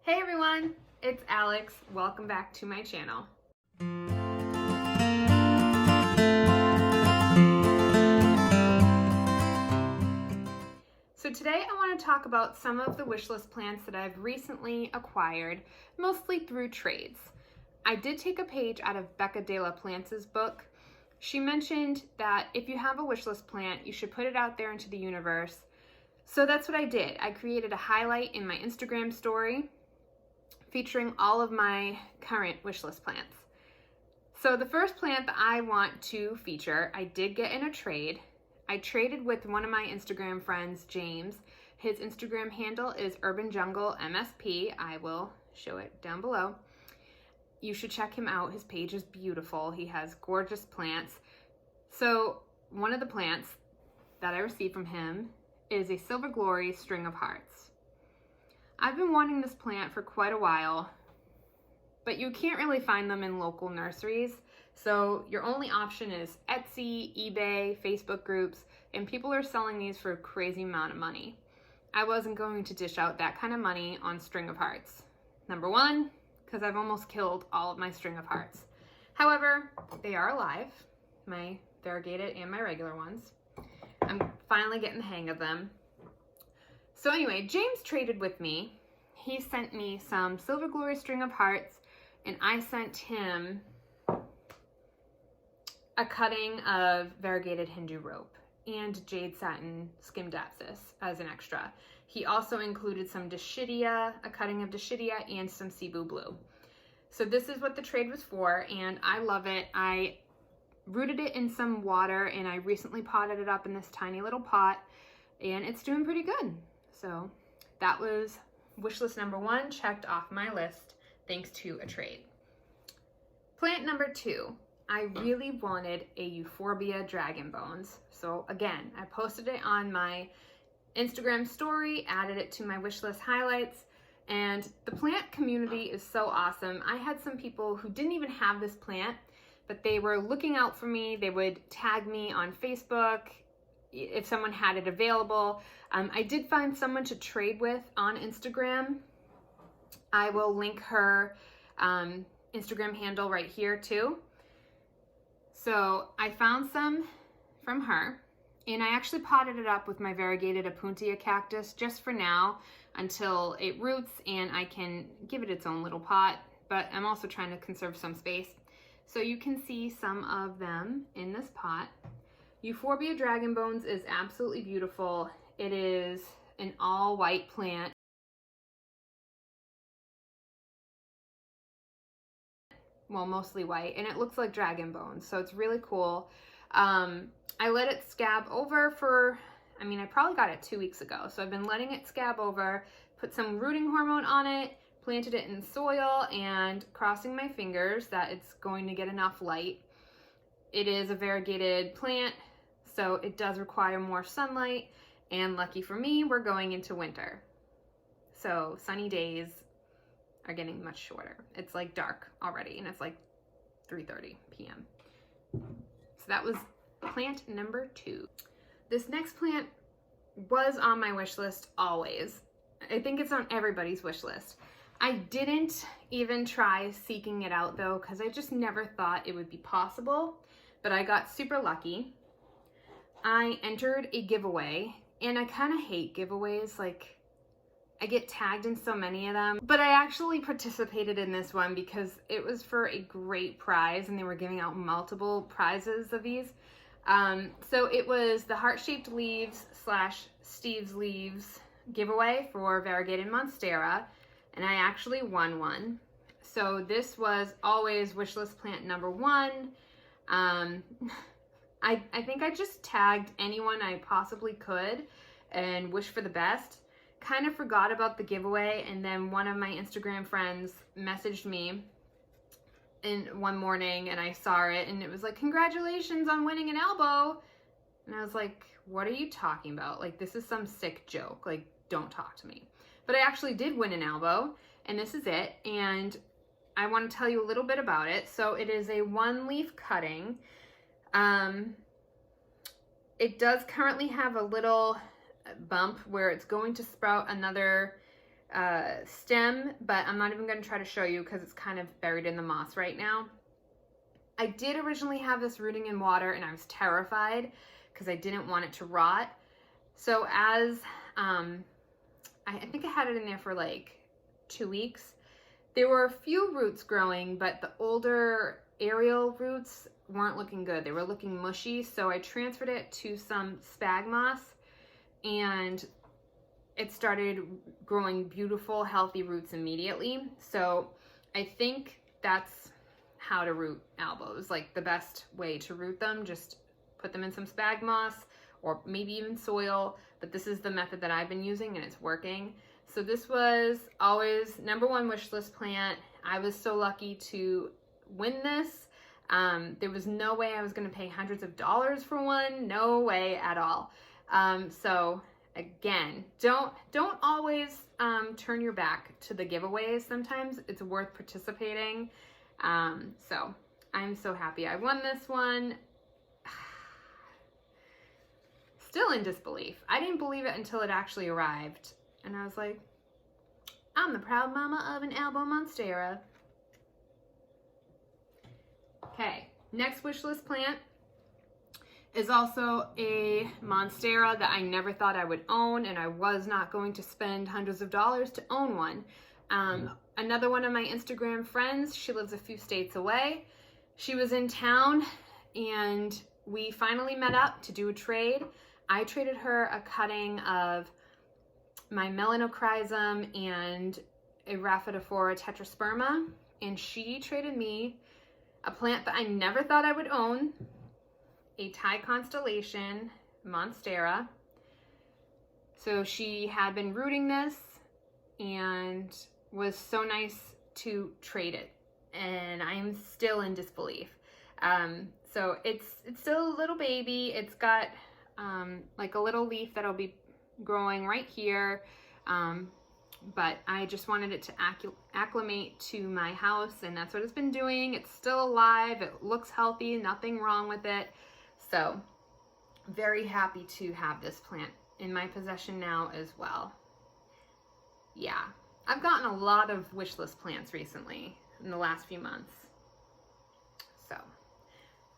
Hey everyone, it's Alex. Welcome back to my channel. So today I want to talk about some of the wishlist plants that I've recently acquired, mostly through trades. I did take a page out of Becca de la Plance's book. She mentioned that if you have a wishlist plant, you should put it out there into the universe. So that's what I did. I created a highlight in my Instagram story featuring all of my current wishlist plants. So the first plant that I want to feature, I did get in a trade. I traded with one of my Instagram friends, James. His Instagram handle is Urban Jungle MSP. I will show it down below. You should check him out. His page is beautiful. He has gorgeous plants. So one of the plants that I received from him is a Silver Glory String of Hearts. I've been wanting this plant for quite a while, but you can't really find them in local nurseries. So your only option is Etsy, eBay, Facebook groups, and people are selling these for a crazy amount of money. I wasn't going to dish out that kind of money on String of Hearts. Number one, because I've almost killed all of my String of Hearts. However, they are alive, my variegated and my regular ones. I'm finally getting the hang of them. So anyway, James traded with me. He sent me some Silver Glory String of Hearts, and I sent him a cutting of variegated Hindu rope and jade satin skimdapsis as an extra. He also included some Dischidia, a cutting of Dischidia, and some Cebu blue. So this is what the trade was for, and I love it. I rooted it in some water, and I recently potted it up in this tiny little pot, and it's doing pretty good. So that was wishlist number one, checked off my list thanks to a trade. Plant number two, I really wanted a Euphorbia dragon bones. So again, I posted it on my Instagram story, added it to my wishlist highlights, and the plant community is so awesome. I had some people who didn't even have this plant, but they were looking out for me. They would tag me on Facebook if someone had it available. I did find someone to trade with on Instagram. I will link her Instagram handle right here too. So I found some from her, and I actually potted it up with my variegated Opuntia cactus just for now until it roots and I can give it its own little pot, but I'm also trying to conserve some space. So you can see some of them in this pot. Euphorbia dragon bones is absolutely beautiful. It is an all white plant. Well, mostly white, and it looks like dragon bones, so it's really cool. I let it scab over for, I probably got it 2 weeks ago, so I've been letting it scab over, put some rooting hormone on it, planted it in soil, and crossing my fingers that it's going to get enough light. It is a variegated plant, so it does require more sunlight, and lucky for me, we're going into winter. So sunny days are getting much shorter. It's like dark already, and it's like 3:30 p.m. So that was plant number two. This next plant was on my wish list always. I think it's on everybody's wish list. I didn't even try seeking it out though, because I just never thought it would be possible, but I got super lucky. I entered a giveaway, and I kind of hate giveaways. Like, I get tagged in so many of them, but I actually participated in this one because it was for a great prize, and they were giving out multiple prizes of these. So it was the heart-shaped leaves / Steve's leaves giveaway for variegated monstera, and I actually won one. So this was always wishlist plant number one. I think I just tagged anyone I possibly could and wished for the best. Kind of forgot about the giveaway, and then one of my Instagram friends messaged me one morning, and I saw it, and it was like, congratulations on winning an albo. And I was like, what are you talking about? Like, this is some sick joke. Like, don't talk to me. But I actually did win an albo, and this is it. And I want to tell you a little bit about it. So it is a one leaf cutting. It does currently have a little bump where it's going to sprout another stem, but I'm not even going to try to show you because it's kind of buried in the moss right now. I did originally have this rooting in water and I was terrified because I didn't want it to rot. So as, I think I had it in there for like 2 weeks. There were a few roots growing, but the older aerial roots weren't looking good. They were looking mushy. So I transferred it to some spag moss and it started growing beautiful, healthy roots immediately. So I think that's how to root albos, like the best way to root them. Just put them in some spag moss or maybe even soil, but this is the method that I've been using and it's working. So this was always #1 wish list plant. I was so lucky to win this. There was no way I was going to pay hundreds of dollars for one. No way at all. So again, don't always turn your back to the giveaways. Sometimes it's worth participating. So I'm so happy I won this one. Still in disbelief. I didn't believe it until it actually arrived. And I was like, I'm the proud mama of an albo monstera. Okay, next wish list plant is also a monstera that I never thought I would own, and I was not going to spend hundreds of dollars to own one. Another one of my Instagram friends, she lives a few states away. She was in town and we finally met up to do a trade. I traded her a cutting of my melanochrysum and Erythrophyllum tetrasperma, and she traded me a plant that I never thought I would own, a Thai constellation monstera. So she had been rooting this and was so nice to trade it, and I'm still in disbelief. So it's still a little baby. It's got like a little leaf that'll be growing right here, but I just wanted it to acclimate to my house, and that's what it's been doing. It's still alive. It looks healthy, nothing wrong with it. So very happy to have this plant in my possession now as well. Yeah, I've gotten a lot of wish list plants recently in the last few months. So,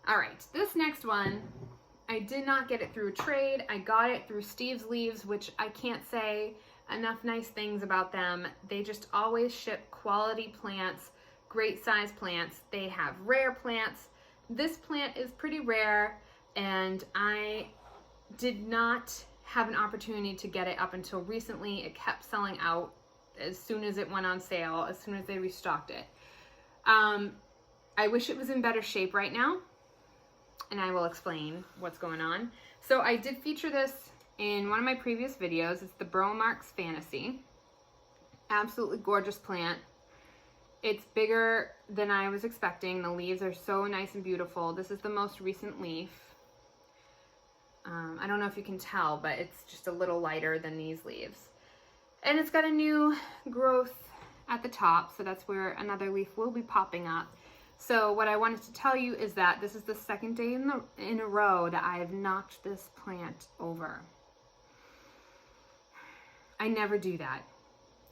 all right, this next one, I did not get it through a trade. I got it through Steve's Leaves, which I can't say enough nice things about them. They just always ship quality plants, great size plants. They have rare plants. This plant is pretty rare, and I did not have an opportunity to get it up until recently. It kept selling out as soon as it went on sale, as soon as they restocked it. I wish it was in better shape right now, and I will explain what's going on. So I did feature this in one of my previous videos. It's the Bromarks Fantasy. Absolutely gorgeous plant. It's bigger than I was expecting. The leaves are so nice and beautiful. This is the most recent leaf. I don't know if you can tell, but it's just a little lighter than these leaves. And it's got a new growth at the top, so that's where another leaf will be popping up. So what I wanted to tell you is that this is the second day in a row that I have knocked this plant over. I never do that.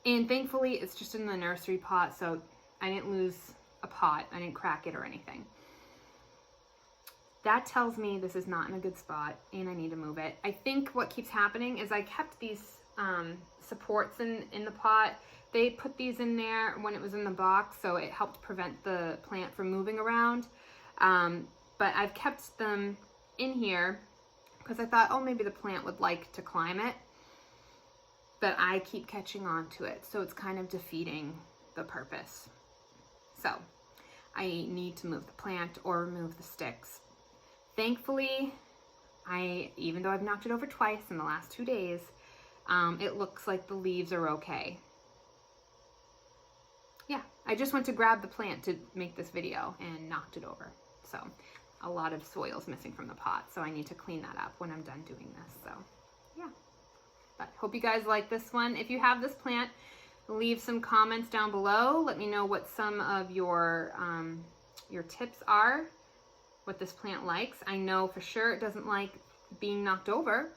And thankfully, it's just in the nursery pot, so I didn't lose a pot. I didn't crack it or anything. That tells me this is not in a good spot and I need to move it. I think what keeps happening is I kept these supports in the pot. They put these in there when it was in the box, so it helped prevent the plant from moving around. But I've kept them in here because I thought, oh, maybe the plant would like to climb it. But I keep catching on to it, so it's kind of defeating the purpose. So I need to move the plant or remove the sticks. Thankfully, even though I've knocked it over twice in the last 2 days, it looks like the leaves are okay. Yeah, I just went to grab the plant to make this video and knocked it over. So a lot of soil's missing from the pot, so I need to clean that up when I'm done doing this. So yeah, but hope you guys like this one. If you have this plant, leave some comments down below. Let me know what some of your tips are, what this plant likes. I know for sure it doesn't like being knocked over,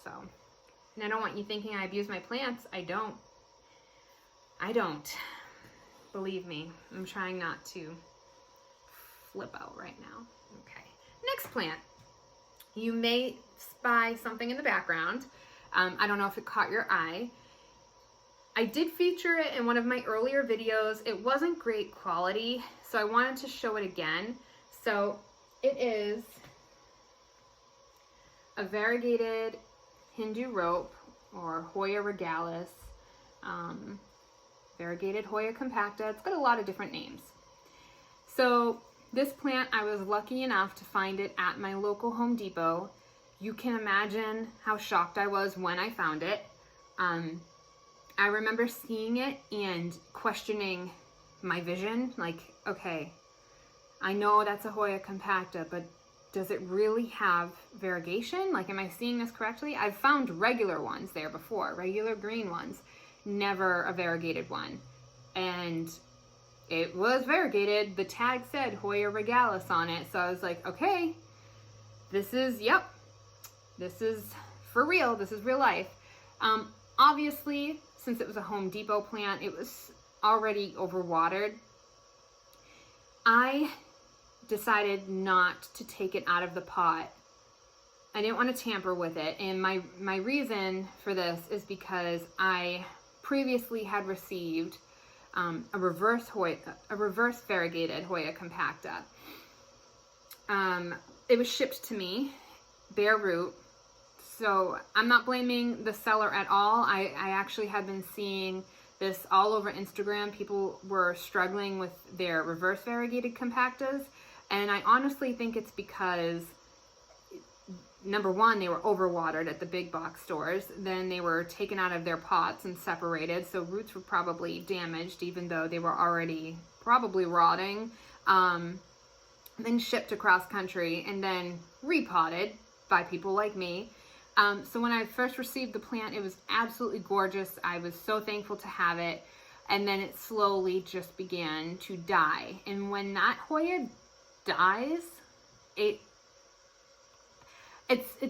so. And I don't want you thinking I abuse my plants. I don't. I don't. Believe me, I'm trying not to flip out right now. Okay, next plant. You may spy something in the background. I don't know if it caught your eye. I did feature it in one of my earlier videos. It wasn't great quality, so I wanted to show it again. So it is a variegated Hindu rope, or Hoya regalis, variegated Hoya compacta. It's got a lot of different names. So this plant, I was lucky enough to find it at my local Home Depot. You can imagine how shocked I was when I found it. I remember seeing it and questioning my vision. Like, okay, I know that's a Hoya compacta, but does it really have variegation? Like, am I seeing this correctly? I've found regular ones there before, regular green ones, never a variegated one. And it was variegated. The tag said Hoya regalis on it. So I was like, okay, this is, yep, this is for real. This is real life. Obviously, since it was a Home Depot plant, it was already overwatered. I decided not to take it out of the pot. I didn't want to tamper with it. And my reason for this is because I previously had received a reverse variegated Hoya compacta. It was shipped to me, bare root. So I'm not blaming the seller at all. I actually had been seeing this all over Instagram. People were struggling with their reverse variegated compactas. And I honestly think it's because, number one, they were overwatered at the big box stores. Then they were taken out of their pots and separated. So roots were probably damaged, even though they were already probably rotting. Then shipped across country and then repotted by people like me. So when I first received the plant, it was absolutely gorgeous. I was so thankful to have it. And then it slowly just began to die. And when that Hoya dies, it's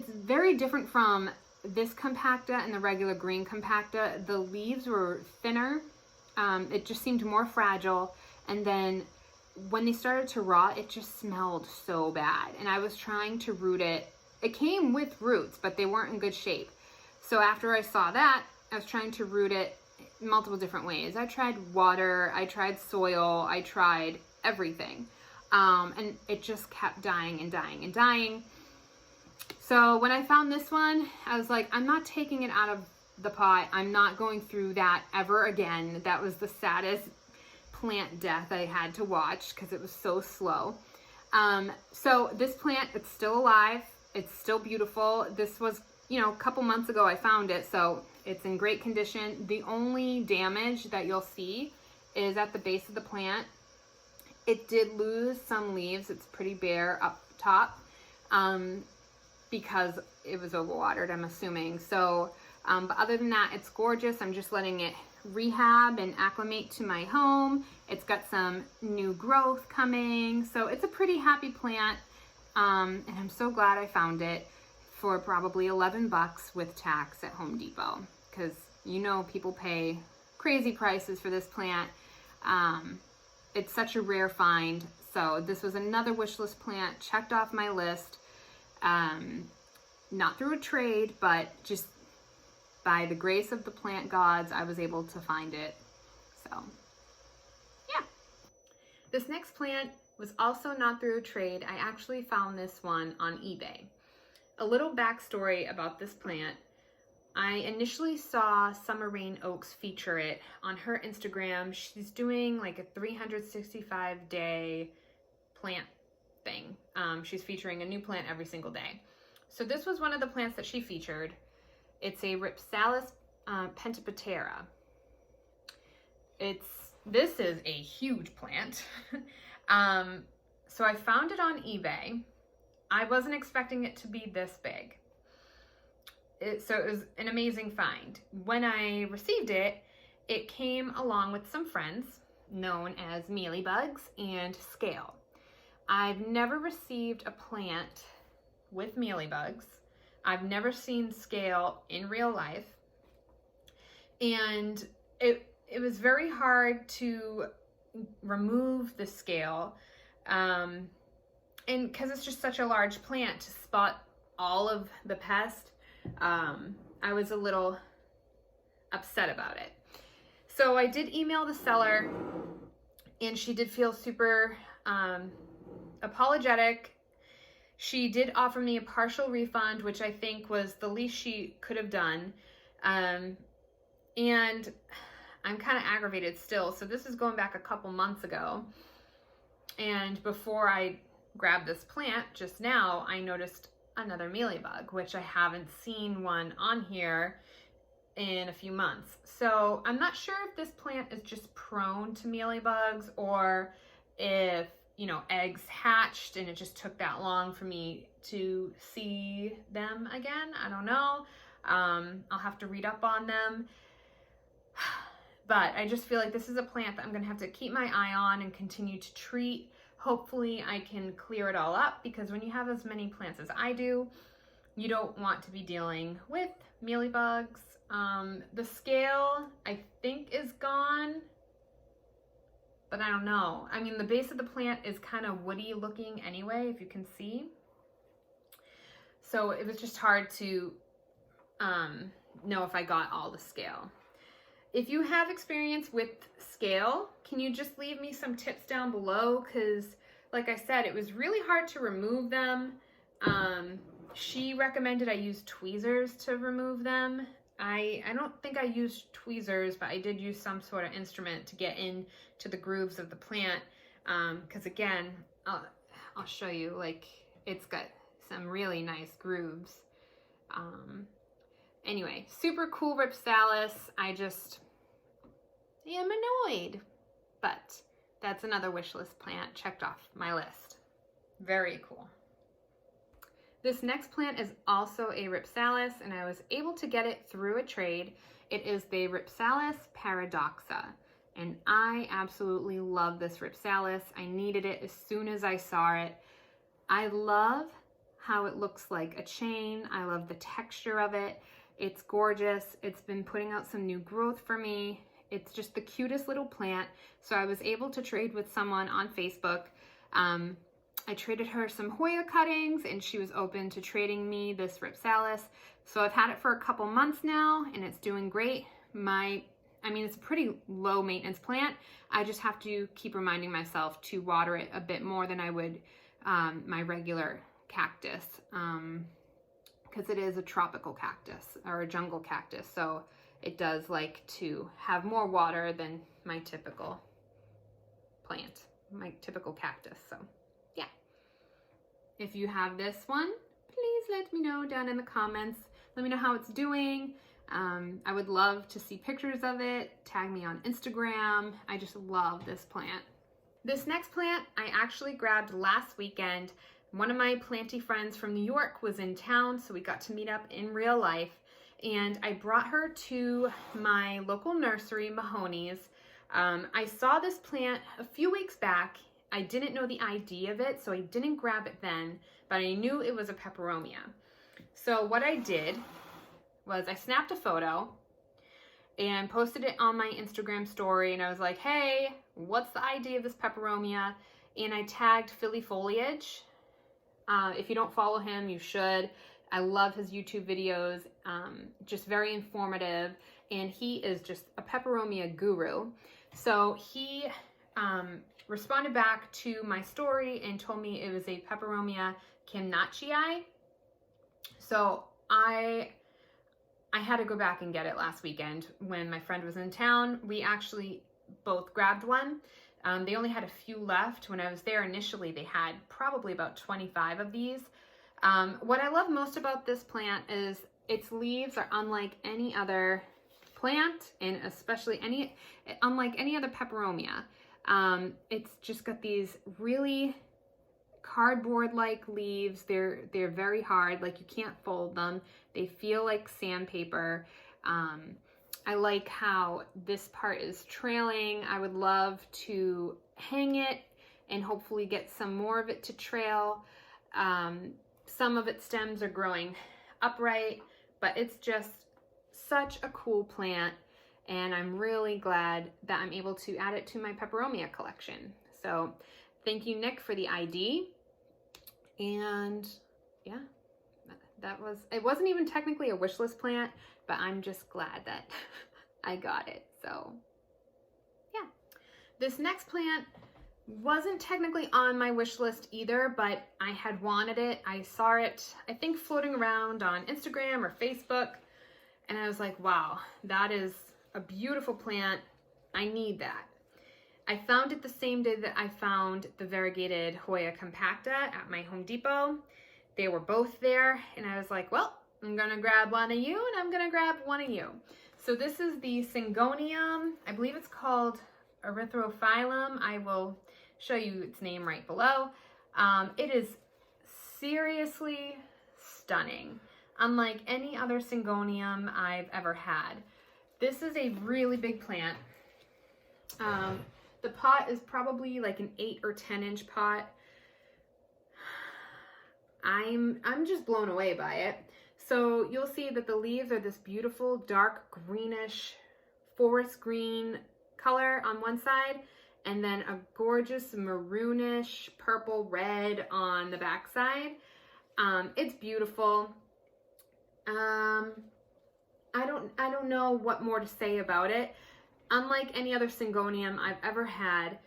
very different from this compacta and the regular green compacta. The leaves were thinner. It just seemed more fragile. And then when they started to rot, it just smelled so bad. And I was trying to root it. It came with roots, but they weren't in good shape. So after I saw that, I was trying to root it multiple different ways. I tried water, I tried soil, I tried everything. And it just kept dying and dying and dying. So when I found this one, I was like, I'm not taking it out of the pot. I'm not going through that ever again. That was the saddest plant death I had to watch because it was so slow. So this plant, it's still alive. It's still beautiful. This was, a couple months ago I found it, so it's in great condition. The only damage that you'll see is at the base of the plant. It did lose some leaves. It's pretty bare up top because it was overwatered, I'm assuming. So, but other than that, it's gorgeous. I'm just letting it rehab and acclimate to my home. It's got some new growth coming. So it's a pretty happy plant. And I'm so glad I found it for probably $11 with tax at Home Depot, because people pay crazy prices for this plant. It's such a rare find. So this was another wish list plant checked off my list. Not through a trade, but just by the grace of the plant gods, I was able to find it. So yeah. This next plant was also not through a trade. I actually found this one on eBay. A little backstory about this plant. I initially saw Summer Rain Oaks feature it on her Instagram. She's doing like a 365-day plant thing. She's featuring a new plant every single day. So this was one of the plants that she featured. It's a Rhipsalis patera. This is a huge plant. So I found it on eBay. I wasn't expecting it to be this big. So it was an amazing find. When I received it, it came along with some friends known as mealybugs and scale. I've never received a plant with mealybugs. I've never seen scale in real life. And it it was very hard to remove the scale. And because it's just such a large plant, to spot all of the pest, I was a little upset about it. So I did email the seller, and she did feel super apologetic. She did offer me a partial refund, which I think was the least she could have done. And I'm kind of aggravated still. So this is going back a couple months ago. And before I grabbed this plant just now, I noticed another mealybug, which I haven't seen one on here in a few months. So I'm not sure if this plant is just prone to mealybugs, or if, you know, eggs hatched and it just took that long for me to see them again. I don't know. I'll have to read up on them. But I just feel like this is a plant that I'm going to have to keep my eye on and continue to treat. Hopefully I can clear it all up, because when you have as many plants as I do, you don't want to be dealing with mealybugs. The scale, I think, is gone, but I don't know. I mean, the base of the plant is kind of woody looking anyway, if you can see. So it was just hard to know if I got all the scale. If you have experience with scale, can you just leave me some tips down below? Because like I said, it was really hard to remove them. She recommended I use tweezers to remove them. I don't think I used tweezers, but I did use some sort of instrument to get into the grooves of the plant. Because again, I'll show you, like, it's got some really nice grooves. Anyway, super cool Rhipsalis. I just am annoyed, but that's another wish list plant checked off my list. Very cool. This next plant is also a Rhipsalis, and I was able to get it through a trade. It is the Rhipsalis paradoxa, and I absolutely love this Rhipsalis. I needed it as soon as I saw it. I love how it looks like a chain. I love the texture of it. It's gorgeous. It's been putting out some new growth for me. It's just the cutest little plant. So I was able to trade with someone on Facebook. I traded her some Hoya cuttings, and she was open to trading me this Rhipsalis. So I've had it for a couple months now, and it's doing great. I mean, it's a pretty low maintenance plant. I just have to keep reminding myself to water it a bit more than I would my regular cactus, because it is a tropical cactus or a jungle cactus. So it does like to have more water than my typical plant, my typical cactus. So yeah, if you have this one, please let me know down in the comments. Let me know how it's doing. I would love to see pictures of it. Tag me on Instagram. I just love this plant. This next plant I actually grabbed last weekend. One of my planty friends from New York was in town, so we got to meet up in real life. And I brought her to my local nursery, Mahoney's. I saw this plant a few weeks back. I didn't know the ID of it, so I didn't grab it then, but I knew it was a Peperomia. So what I did was I snapped a photo and posted it on my Instagram story, and I was like, hey, what's the ID of this Peperomia? And I tagged Philly Foliage. If you don't follow him, you should. I love his YouTube videos, just very informative, and he is just a Peperomia guru. So he responded back to my story and told me it was a Peperomia kimnachii. So I had to go back and get it last weekend when my friend was in town. We actually both grabbed one. They only had a few left. When I was there initially, they had probably about 25 of these. What I love most about this plant is its leaves are unlike any other plant, and especially unlike any other Peperomia. It's just got these really cardboard-like leaves. They're very hard, like you can't fold them. They feel like sandpaper. I like how this part is trailing. I would love to hang it and hopefully get some more of it to trail. Some of its stems are growing upright, but it's just such a cool plant. and I'm really glad that I'm able to add it to my Peperomia collection. So thank you, Nick, for the ID. And yeah, it wasn't even technically a wish list plant, but I'm just glad that I got it. So yeah, this next plant wasn't technically on my wish list either, but I had wanted it. I saw it, I think, floating around on Instagram or Facebook, and I was like, wow, that is a beautiful plant. I need that. I found it the same day that I found the variegated Hoya compacta at my Home Depot. They were both there, and I was like, well, I'm gonna grab one of you, and I'm gonna grab one of you. So this is the Syngonium. I believe it's called erythrophyllum. I will show you its name right below. It is seriously stunning, unlike any other Syngonium I've ever had. This is a really big plant. The pot is probably like an 8 or 10 inch pot. I'm just blown away by it. So you'll see that the leaves are this beautiful dark greenish forest green color on one side, and then a gorgeous maroonish purple red on the back side. It's beautiful. I don't know what more to say about it. Unlike any other Syngonium I've ever had,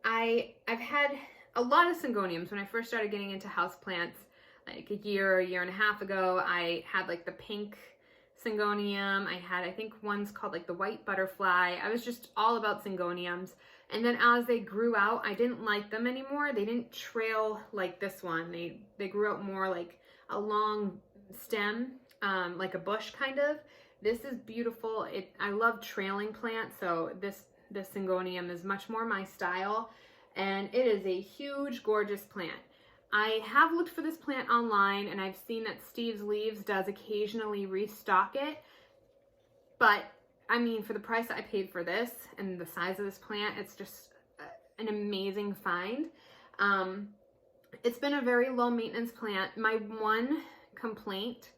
I've had a lot of Syngoniums. When I first started getting into houseplants, like a year and a half ago, I had like the pink Syngonium. I had, I think, one's called like the white butterfly. I was just all about Syngoniums. And then as they grew out, I didn't like them anymore. They didn't trail like this one. They grew out more like a long stem, like a bush kind of. This is beautiful. I love trailing plants, so this Syngonium is much more my style, and it is a huge, gorgeous plant. I have looked for this plant online, and I've seen that Steve's Leaves does occasionally restock it, but I mean, for the price that I paid for this and the size of this plant, it's just an amazing find. It's been a very low maintenance plant. My one complaint,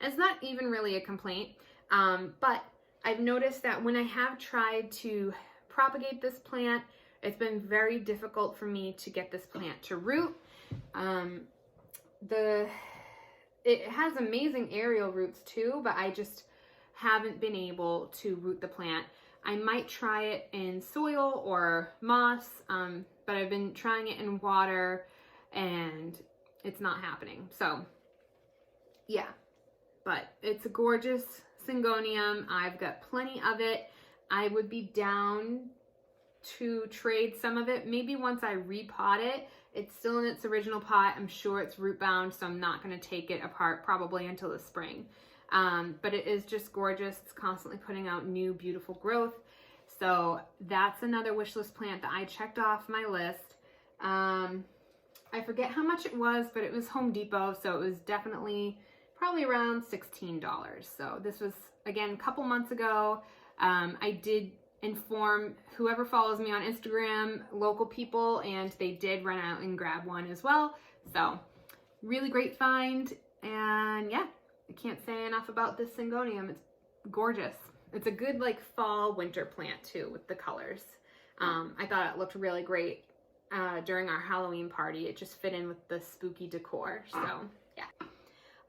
and it's not even really a complaint, but I've noticed that when I have tried to propagate this plant, it's been very difficult for me to get this plant to root. It has amazing aerial roots too, but I just haven't been able to root the plant. I might try it in soil or moss, but I've been trying it in water and it's not happening. So yeah, but it's a gorgeous Syngonium. I've got plenty of it. I would be down to trade some of it, maybe once I repot it. It's still in its original pot. I'm sure it's root bound, so I'm not going to take it apart probably until the spring. But it is just gorgeous. It's constantly putting out new beautiful growth. So that's another wish list plant that I checked off my list. I forget how much it was, but it was Home Depot, so it was definitely probably around $16. So this was, again, a couple months ago. I did inform whoever follows me on Instagram, local people, and they did run out and grab one as well. So really great find. And yeah, I can't say enough about this Syngonium. It's gorgeous. It's a good like fall winter plant too with the colors. I thought it looked really great during our Halloween party. It just fit in with the spooky decor. So yeah.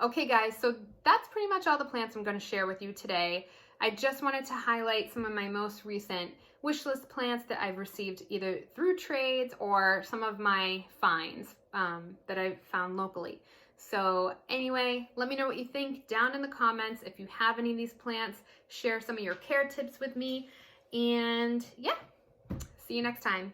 Okay guys, so that's pretty much all the plants I'm going to share with you today. I just wanted to highlight some of my most recent wish list plants that I've received either through trades or some of my finds that I've found locally. So anyway, let me know what you think down in the comments. If you have any of these plants, share some of your care tips with me. And yeah, see you next time.